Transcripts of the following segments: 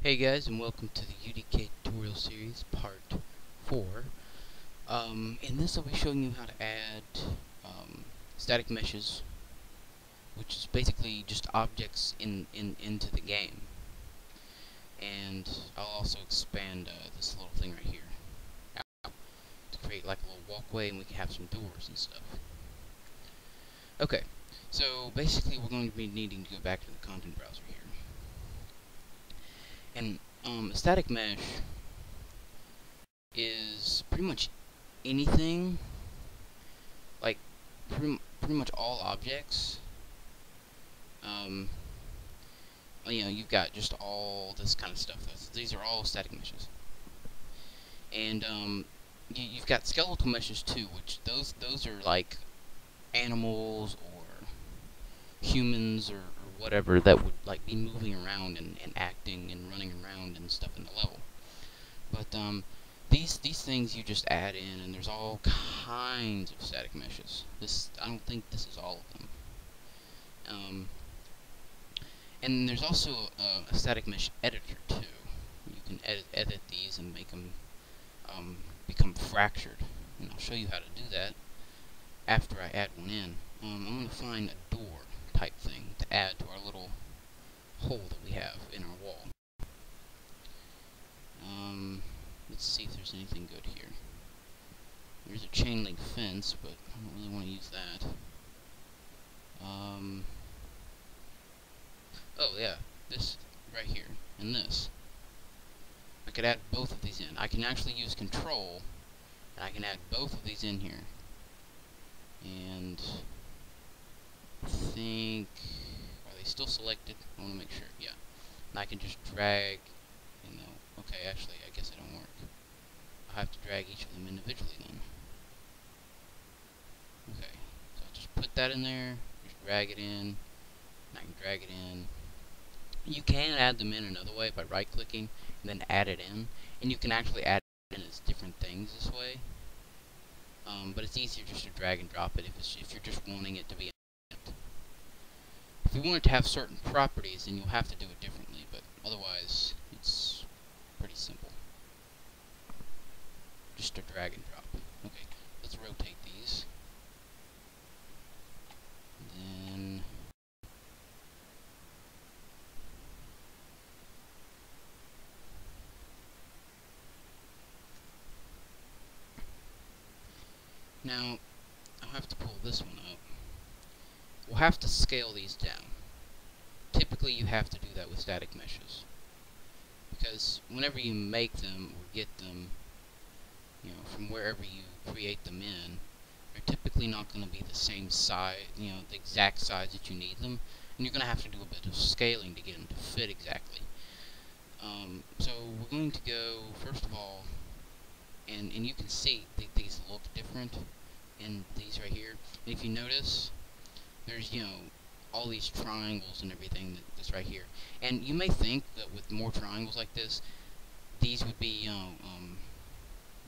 Hey guys, and welcome to the UDK tutorial series part 4. In this I'll be showing you how to add static meshes, which is basically just objects into the game. And I'll also expand this little thing right here out to create like a little walkway, and we can have some doors and stuff. Okay, so basically we're going to be needing to go back to the content browser here. And a static mesh is pretty much anything, like pretty much all objects. You know, you've got just all this kind of stuff. These are all static meshes. And you've got skeletal meshes too, which those are like animals or humans or whatever that would like be moving around and acting and running around and stuff in the level. But these things you just add in, and there's all kinds of static meshes. I don't think this is all of them. And there's also a static mesh editor too. You can edit these and make them become fractured, and I'll show you how to do that after I add one in. I'm going to find a door type thing to add to our little hole that we have in our wall. Let's see if there's anything good here. There's a chain link fence, but I don't really want to use that. Oh yeah, this right here, and this. I could add both of these in. I can actually use control, and I can add both of these in here. And I think, are they still selected? I want to make sure, yeah. And I can just drag, you know, okay, actually, I guess it don't work. I'll have to drag each of them individually then. Okay, so I'll just put that in there, just drag it in, and I can drag it in. You can add them in another way by right-clicking and then add it in, and you can actually add it in as different things this way. But it's easier just to drag and drop it if you're just wanting it to be. If you want it to have certain properties, then you'll have to do it differently, but otherwise it's pretty simple. Just to drag and drop. Okay, let's rotate these. And then now I'll have to pull this one up. We'll have to scale these down. Typically you have to do that with static meshes, because whenever you make them or get them, you know, from wherever you create them in, they're typically not going to be the same size, you know, the exact size that you need them, and you're going to have to do a bit of scaling to get them to fit exactly. So we're going to go, first of all, and you can see these look different in these right here. And if you notice, there's, you know, all these triangles and everything that's right here. And you may think that with more triangles like this, these would be, you know,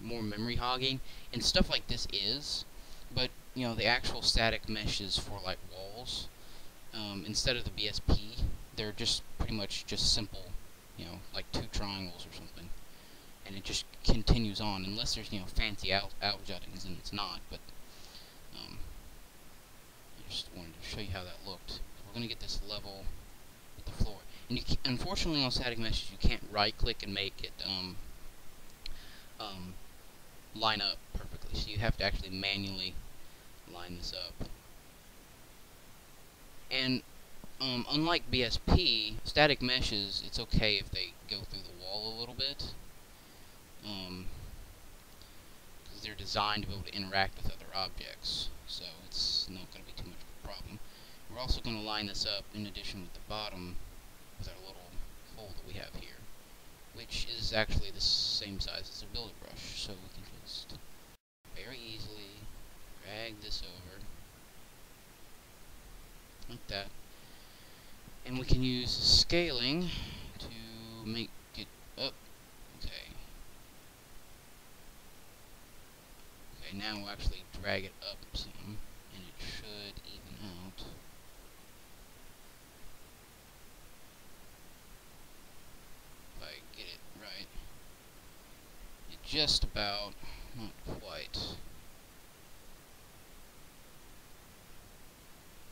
more memory hogging, and stuff like this is, but, you know, the actual static meshes for like walls, instead of the BSP, they're just pretty much just simple, you know, like two triangles or something, and it just continues on, unless there's, you know, fancy outjuttings, and it's not, but I just wanted to show you how that looked. We're going to get this level with the floor, and unfortunately on static meshes you can't right click and make it line up perfectly, so you have to actually manually line this up. And unlike BSP, static meshes, it's okay if they go through the wall a little bit, because they're designed to be able to interact with other objects, so it's not going to be too much of a problem. We're also going to line this up in addition with the bottom with our little hole that we have here, which is actually the same size as a builder brush, so we can just very easily drag this over like that, And we can use scaling to make it up. Okay. Okay, now we'll actually drag it up some, and it should even out. If I get it right. It just about, not quite.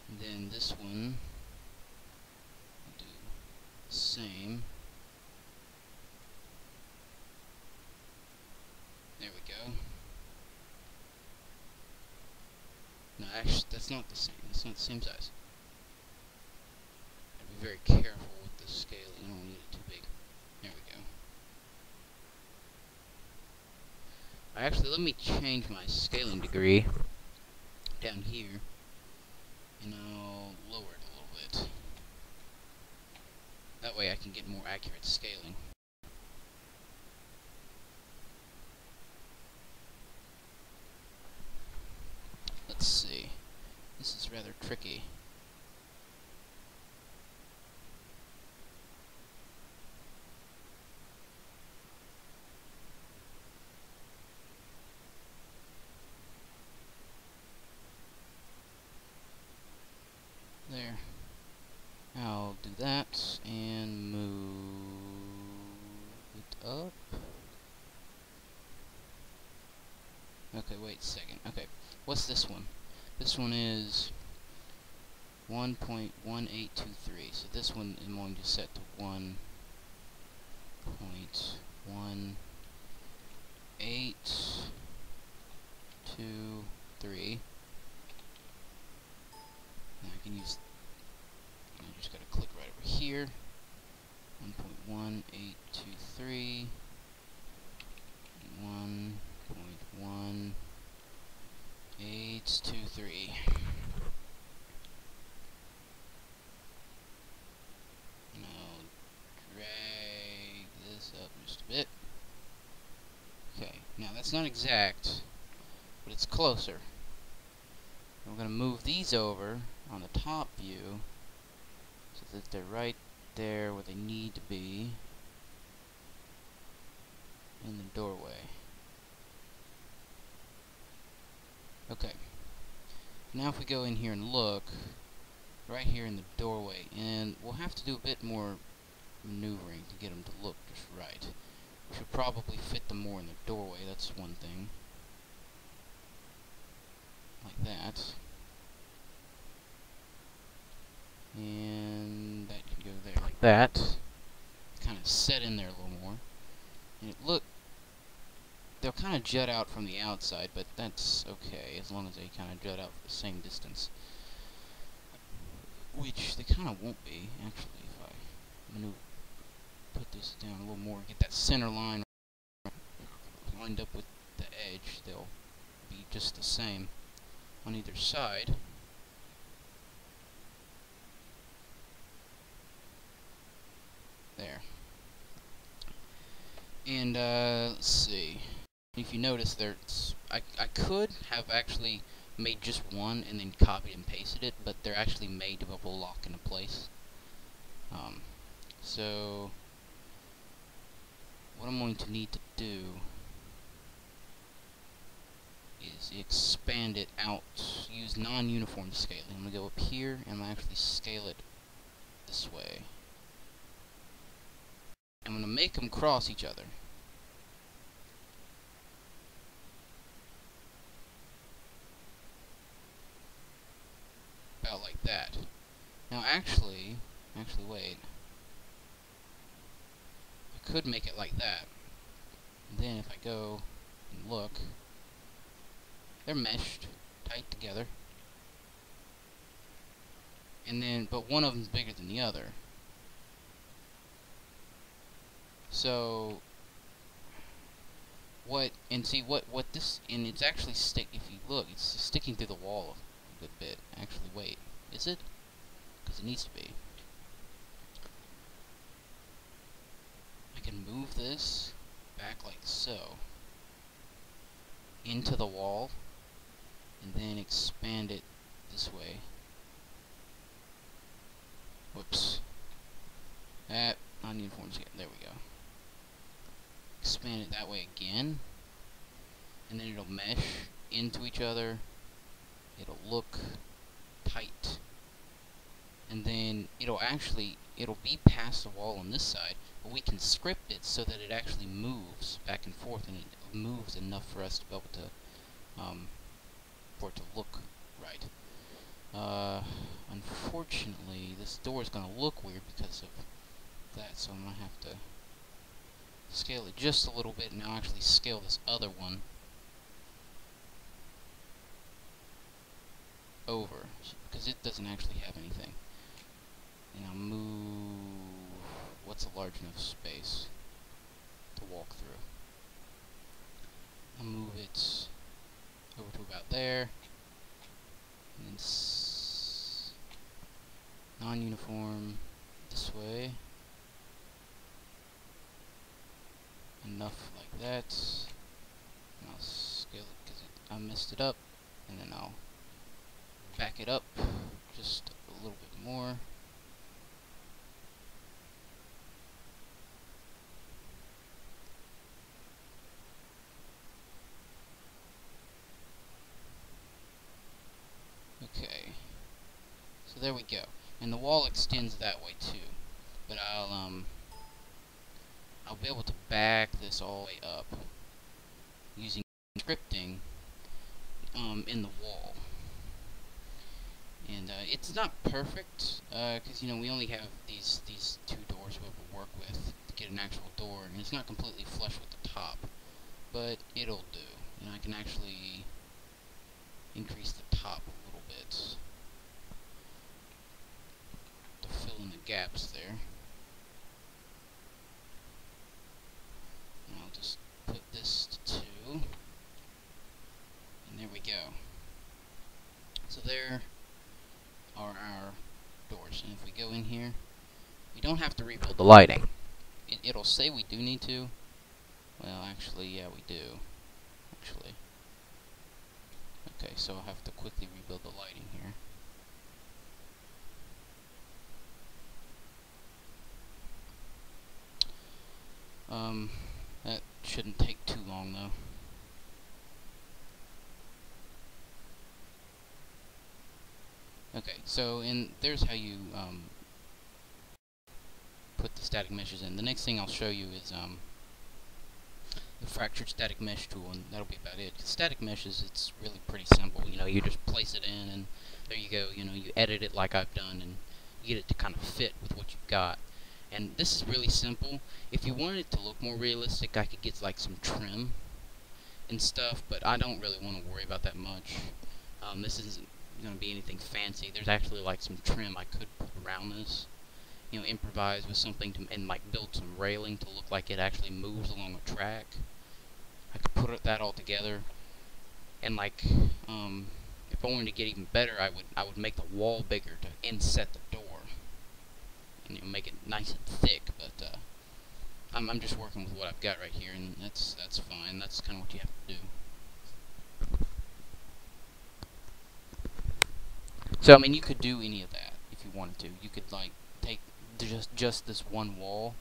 And then this one, we'll do the same. There we go. No, actually, that's not the same. That's not the same size. Gotta be very careful with the scaling. I don't need it too big. There we go. Actually, let me change my scaling degree down here, and I'll lower it a little bit. That way I can get more accurate scaling. Let's see. This is rather tricky. There. I'll do that and move it up. Okay, wait a second. Okay, what's this one? This one is 1.1823. So this one I'm going to set to 1.1823. Now I can use, I just gotta click right over here. 1.1823. 1.1823. Now drag this up just a bit. Okay, now that's not exact, but it's closer. And we're going to move these over on the top view so that they're right there where they need to be in the doorway. Okay, now if we go in here and look, right here in the doorway, and we'll have to do a bit more maneuvering to get them to look just right. We should probably fit them more in the doorway, that's one thing. Like that. And that can go there like that. Kind of set in there a little more. And it look, they'll kind of jut out from the outside, but that's okay as long as they kind of jut out for the same distance. Which they kind of won't be, actually, if I put this down a little more, get that center line lined up with the edge. They'll be just the same on either side. There. And let's see. If you notice, there's I could have actually made just one and then copied and pasted it, but they're actually made to be able to lock into place. So what I'm going to need to do is expand it out, use non-uniform scaling. I'm going to go up here and I'm going to actually scale it this way. I'm going to make them cross each other. About like that. Now actually wait. I could make it like that. And then if I go and look, they're meshed tight together. And then, but one of them's bigger than the other. So what, and see what this, and it's actually if you look, it's sticking through the wall a good bit. Actually, wait, is it? Because it needs to be. I can move this back like so into the wall and then expand it this way. Whoops. expand it that way again, and then it'll mesh into each other. It'll look tight, and then it'll be past the wall on this side, but we can script it so that it actually moves back and forth, and it moves enough for us to be able to for it to look right. Unfortunately, this door is going to look weird because of that, so I'm going to have to scale it just a little bit, and I'll actually scale this other one over, because it doesn't actually have anything. And I'll move what's a large enough space to walk through. I'll move it over to about there, and then non-uniform this way, enough like that, and I'll scale it because I messed it up, and then I'll back it up just a little bit more. Okay, so there we go, and the wall extends that way too, but I'll be able to back this all the way up using scripting in the wall. And it's not perfect because we only have these two doors we have to work with to get an actual door, and it's not completely flush with the top, but it'll do. And I can actually increase the top a little bit to fill in the gaps there. And I'll just put this to 2, and there we go. So there are our doors, and if we go in here, we don't have to rebuild the lighting. It'll say we do need to. Well, actually, yeah, we do. Actually. Okay, so I'll have to quickly rebuild the lighting here. That shouldn't take too long, though. Okay, so there's how you put the static meshes in. The next thing I'll show you is the fractured static mesh tool, and that'll be about it. 'Cause static meshes, it's really pretty simple. You just place it in, and there you go. You edit it like I've done, and you get it to kind of fit with what you've got. And this is really simple. If you wanted it to look more realistic, I could get like some trim and stuff, but I don't really want to worry about that much. This isn't going to be anything fancy. There's actually like some trim I could put around this. Improvise with something and like build some railing to look like it actually moves along a track. I could put that all together, and like if I wanted to get even better, I would make the wall bigger to inset the door, and make it nice and thick. But I'm just working with what I've got right here, and that's fine. That's kind of what you have to do. So I mean, you could do any of that if you wanted to. You could like take just this one wall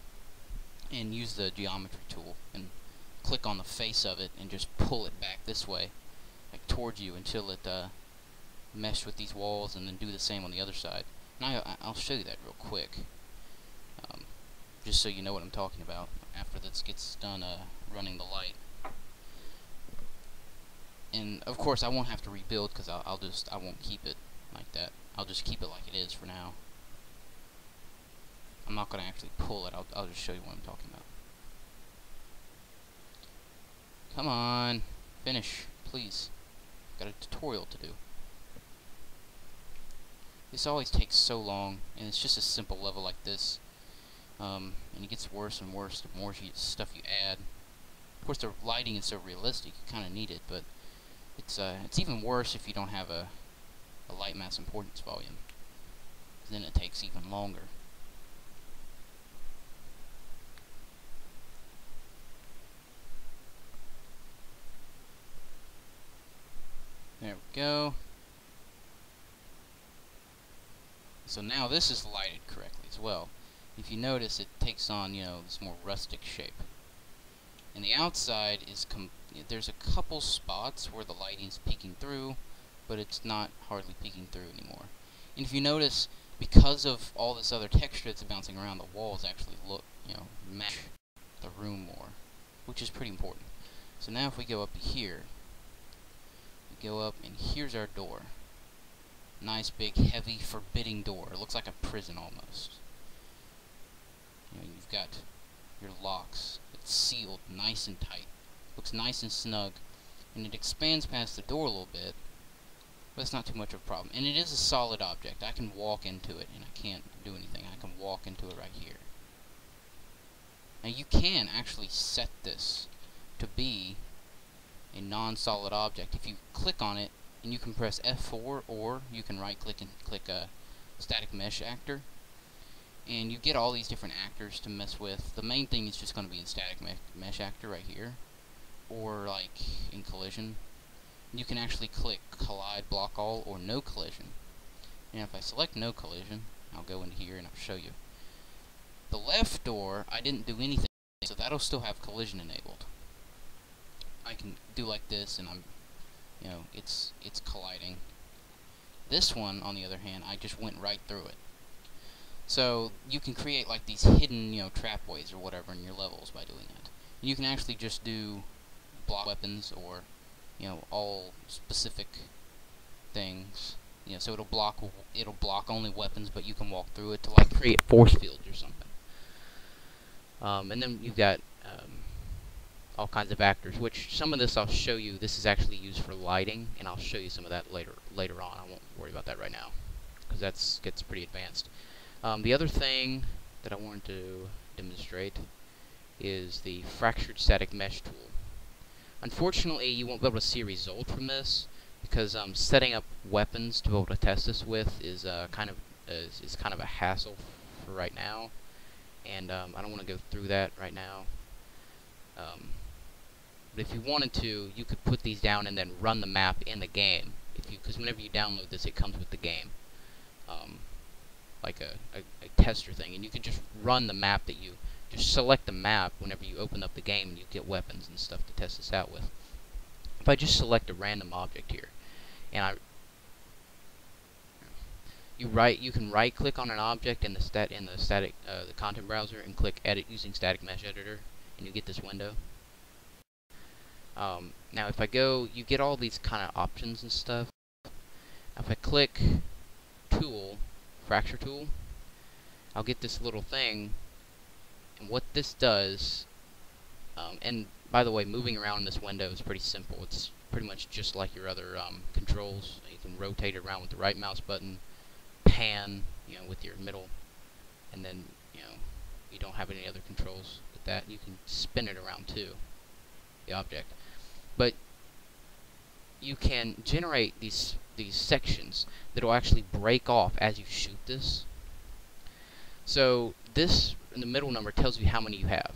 and use the geometry tool and click on the face of it and just pull it back this way, like towards you, until it mesh with these walls, and then do the same on the other side. And I'll show you that real quick, just so you know what I'm talking about after this gets done running the light. And of course I won't have to rebuild, because I won't keep it like that. I'll just keep it like it is for now. I'm not going to actually pull it. I'll just show you what I'm talking about. Come on, finish, please. Got a tutorial to do. This always takes so long, and it's just a simple level like this. And it gets worse and worse the more stuff you add. Of course, the lighting is so realistic, you kind of need it, but it's even worse if you don't have a light mass importance volume. Then it takes even longer. There we go. So now this is lighted correctly as well. If you notice, it takes on, this more rustic shape. And the outside is there's a couple spots where the lighting's peeking through, but it's not hardly peeking through anymore. And if you notice, because of all this other texture that's bouncing around, the walls actually match the room more, which is pretty important. So now if we go up here, we go up and here's our door. Nice big heavy forbidding door. It looks like a prison almost. You've got your locks. It's sealed nice and tight. Looks nice and snug. And it expands past the door a little bit, but it's not too much of a problem. And it is a solid object. I can walk into it and I can't do anything. I can walk into it right here. Now you can actually set this to be a non-solid object. If you click on it, and you can press F4, or you can right click and click a static mesh actor, and you get all these different actors to mess with. The main thing is just going to be in static mesh actor right here, or like in collision. You can actually click collide, block all, or no collision. And if I select no collision, I'll go in here and I'll show you. The left door, I didn't do anything, so that'll still have collision enabled. I can do like this, and it's colliding. This one, on the other hand, I just went right through it. So you can create like these hidden, trapways or whatever in your levels by doing that. And you can actually just do block weapons, or all specific things. So it'll block only weapons, but you can walk through it to like create force fields or something. And then you've got all kinds of actors, which some of this I'll show you. This is actually used for lighting, and I'll show you some of that later on. I won't worry about that right now, because that gets pretty advanced. The other thing that I wanted to demonstrate is the fractured static mesh tool. Unfortunately, you won't be able to see a result from this, because setting up weapons to be able to test this with is kind of a hassle for right now, and I don't want to go through that right now. But if you wanted to, you could put these down and then run the map in the game. Because whenever you download this, it comes with the game, like a tester thing, and you can just run the map that you just select the map whenever you open up the game, and you get weapons and stuff to test this out with. If I just select a random object here, and you can right click on an object in the content browser and click edit using static mesh editor, and you get this window. Now if I go, you get all these kind of options and stuff. Now if I click tool, fracture tool, I'll get this little thing, and what this does, and by the way, moving around in this window is pretty simple. It's pretty much just like your other controls. You can rotate it around with the right mouse button, pan, with your middle, and then, you don't have any other controls with that. You can spin it around too, the object. But you can generate these sections that will actually break off as you shoot this. So this in the middle number tells you how many you have,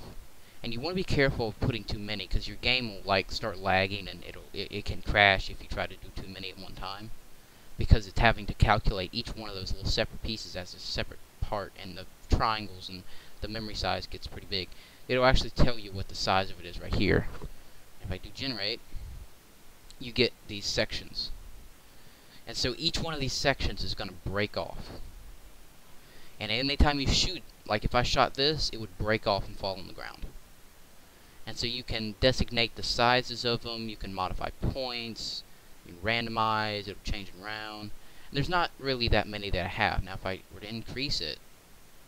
and you want to be careful of putting too many, because your game will like start lagging, and it can crash if you try to do too many at one time, because it's having to calculate each one of those little separate pieces as a separate part, and the triangles and the memory size gets pretty big. It'll actually tell you what the size of it is right here. If I do generate, you get these sections. And so each one of these sections is going to break off. And anytime you shoot, like if I shot this, it would break off and fall on the ground. And so you can designate the sizes of them, you can modify points, you can randomize, it'll change around. And there's not really that many that I have. Now if I were to increase it,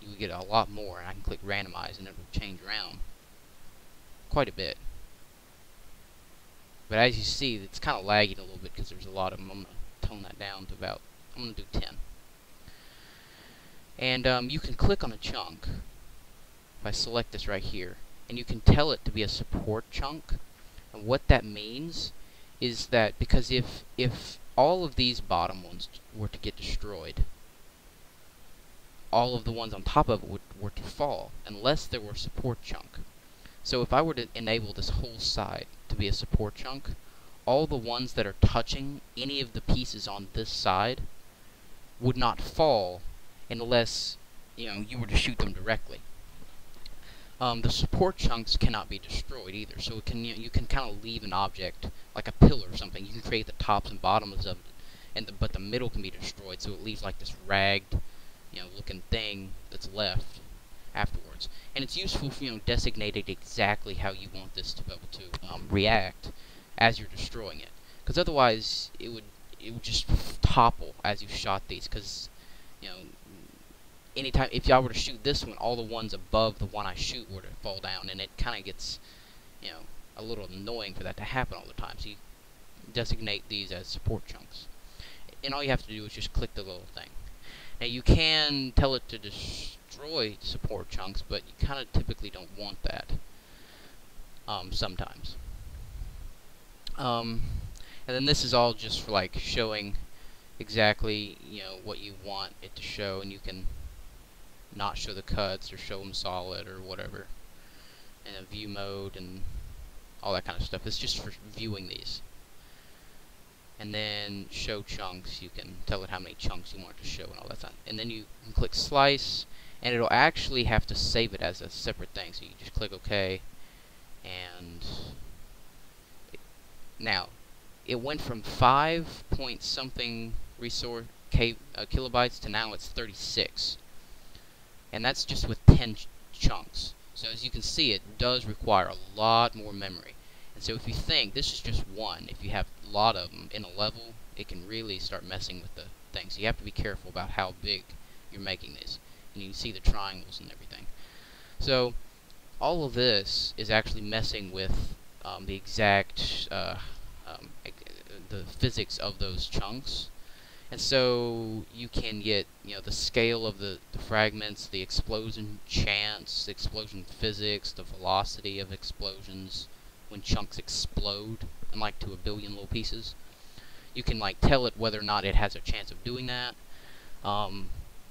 you would get a lot more, and I can click randomize and it will change around quite a bit. But as you see, it's kind of lagging a little bit because there's a lot of them. I'm going to tone that down to about, I'm going to do 10. And you can click on a chunk. If I select this right here, and you can tell it to be a support chunk. And what that means is that, because if all of these bottom ones were to get destroyed, all of the ones on top of it were to fall, unless there were a support chunk. So if I were to enable this whole side to be a support chunk, all the ones that are touching any of the pieces on this side would not fall unless you were to shoot them directly. The support chunks cannot be destroyed either, so it can, you can kind of leave an object like a pillar or something. You can create the tops and bottoms of it, but the middle can be destroyed, so it leaves like this ragged, looking thing that's left afterwards. And it's useful for, designating exactly how you want this to be able to react as you're destroying it, because otherwise it would just topple as you shot these. Because anytime if y'all were to shoot this one, all the ones above the one I shoot were to fall down, and it kind of gets a little annoying for that to happen all the time. So you designate these as support chunks, and all you have to do is just click the little thing. Now you can tell it to destroy support chunks, but you kind of typically don't want that sometimes. And then this is all just for like showing exactly what you want it to show, and you can not show the cuts or show them solid or whatever in a view mode and all that kind of stuff. It's just for viewing these. And then show chunks, you can tell it how many chunks you want it to show and all that stuff. And then you can click slice, and it'll actually have to save it as a separate thing, so you just click OK. And now it went from 5 point something resource kilobytes to now it's 36, and that's just with 10 chunks. So as you can see, it does require a lot more memory. And so if you think this is just one, if you have a lot of them in a level, it can really start messing with the thing. So you have to be careful about how big you're making these. And you can see the triangles and everything. So all of this is actually messing with the exact the physics of those chunks. And so you can get the scale of the fragments, the explosion chance, the explosion physics, the velocity of explosions when chunks explode, and like to a billion little pieces. You can like tell it whether or not it has a chance of doing that.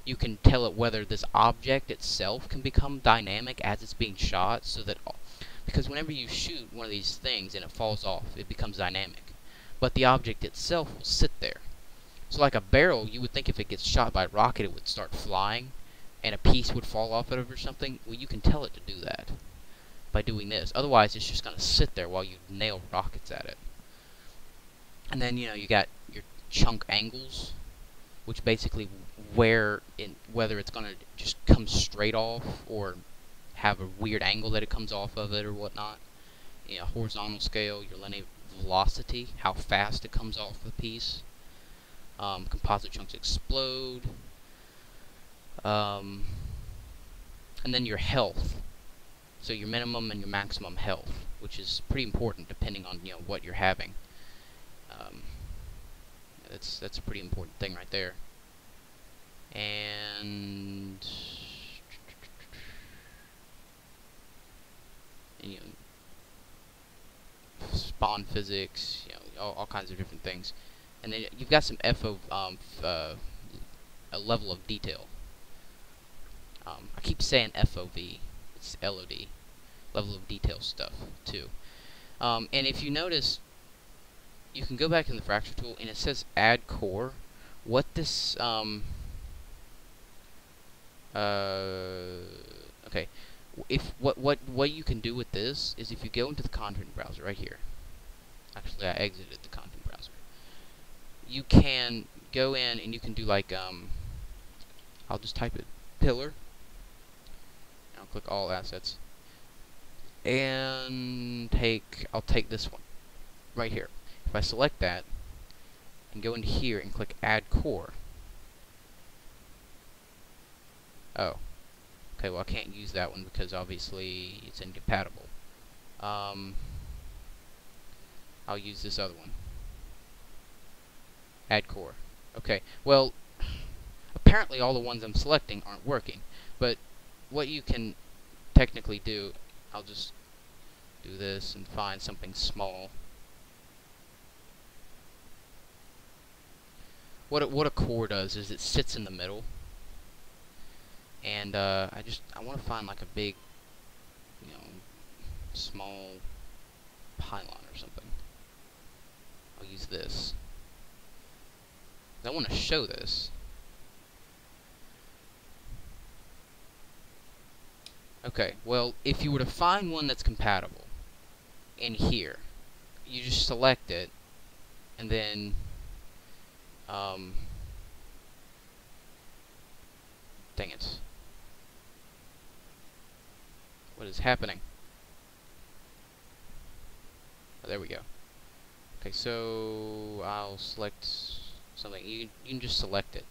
You can tell it whether this object itself can become dynamic as it's being shot, so that because whenever you shoot one of these things and it falls off, it becomes dynamic, but the object itself will sit there. So like a barrel, you would think if it gets shot by a rocket, it would start flying, and a piece would fall off of it or something. Well, you can tell it to do that by doing this. Otherwise, it's just going to sit there while you nail rockets at it. And then, you got your chunk angles, which basically whether it's going to just come straight off or have a weird angle that it comes off of it or whatnot. Horizontal scale, your linear velocity, how fast it comes off the piece. Composite chunks explode, and then your health, so your minimum and your maximum health, which is pretty important depending on what you're having. That's a pretty important thing right there. And spawn physics, all kinds of different things. And then you've got some a level of detail. I keep saying FOV, it's LOD, level of detail stuff too. And if you notice, you can go back in the fracture tool, and it says add core. What this okay, if what you can do with this is, if you go into the content browser right here. Actually, I exited the content browser. You can go in and you can do like I'll just type it pillar. I'll click all assets, and I'll take this one right here. If I select that and go into here and click add core. Oh, okay. Well, I can't use that one because obviously it's incompatible. I'll use this other one. Add core. Okay. Well, apparently all the ones I'm selecting aren't working. But what you can technically do, I'll just do this and find something small. What a core does is it sits in the middle, and I want to find like a big, small pylon or something. I'll use this. I want to show this. Okay, well, if you were to find one that's compatible in here, you just select it, and then, dang it. What is happening? Oh, there we go. Okay, so I'll select something. You can just select it.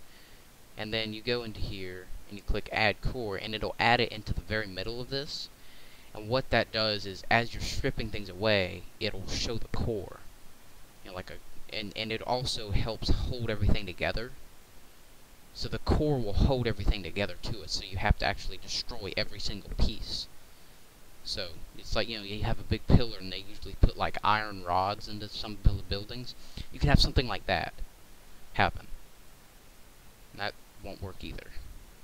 And then you go into here, and you click Add Core, and it'll add it into the very middle of this. And what that does is, as you're stripping things away, it'll show the core. You know, like and it also helps hold everything together. So the core will hold everything together to it, so you have to actually destroy every single piece. So it's like, you have a big pillar and they usually put like iron rods into some buildings. You can have something like that happen. And that won't work either.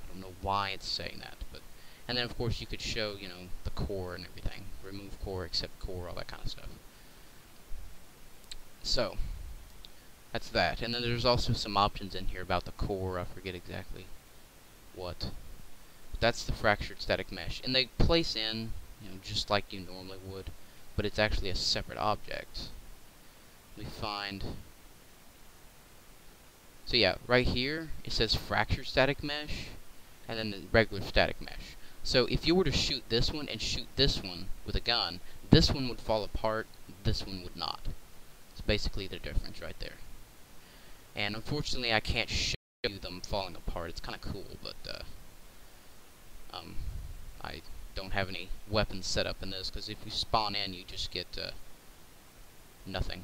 I don't know why it's saying that, but and then of course you could show, the core and everything. Remove core, accept core, all that kind of stuff. So that's that. And then there's also some options in here about the core. I forget exactly what. But that's the fractured static mesh. And they place in, just like you normally would, but it's actually a separate object. Let me find. So yeah, right here it says fractured static mesh, and then the regular static mesh. So if you were to shoot this one and shoot this one with a gun, this one would fall apart, this one would not. It's basically the difference right there. And unfortunately I can't show you them falling apart. It's kind of cool, but I don't have any weapons set up in this, because if you spawn in, you just get nothing.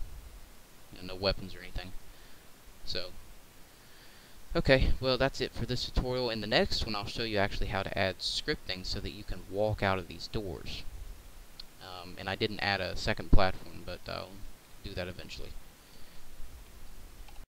No weapons or anything. So, okay, well that's it for this tutorial. In the next one, I'll show you actually how to add scripting so that you can walk out of these doors. And I didn't add a second platform, but I'll do that eventually.